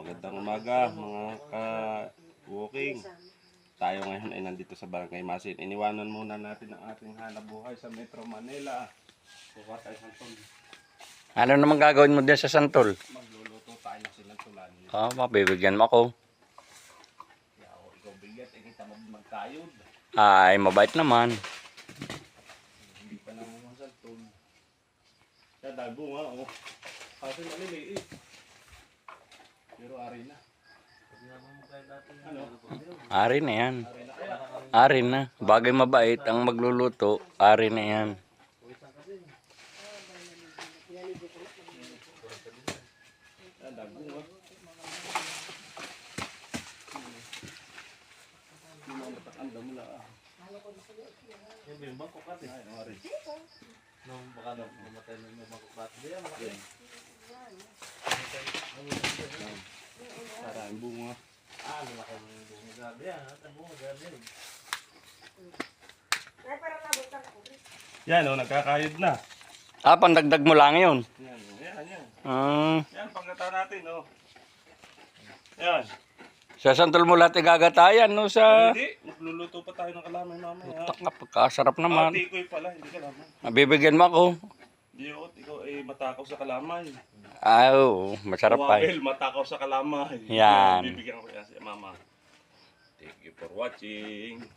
Magandang umaga mga ka-walking. Tayo ngayon ay nandito sa Barangay Masin. Iniwanan muna natin ang ating hanapbuhay sa Metro Manila. Kuha tayo santol. Ano naman gagawin mo din sa santol? Magluluto tayo ng sinantulan. Mabibigyan mo ako. Ikaw bigat, kita magkayod. Ay, mabait naman. Hindi pa naman mga santol. Kaya dahil bunga, oh. Kasi maliliit. Pero ari na. Ano? Ari na yan. Ari na. Bagay mabait ang magluluto. Ari na yan. Yung bimbang kukat eh. Ay, ari. Nung baka namatay na yung kukat. Diyan, makakaya. Maraming bunga. Lumaki ng bunga. Grabe yan. Ang bunga, grabe yan. Yan o, nagkakayod na. Pandagdag mo lang yun. Yan, yan. Yan. Yan, panggata natin o. Yan. Sa santol mo lahat igagatayan, no? Hindi, magluluto pa tayo ng kalamay mamaya. Pagkasarap naman. Tikoy pala, hindi kalamay. Mabibigyan mo ako. Hindi o, ikaw ay matakaw sa kalamay. Oo, masarap pa. Wabel, matakaw sa kalamay. Yan. Bibigyan ko yan si mama. Thank you for watching.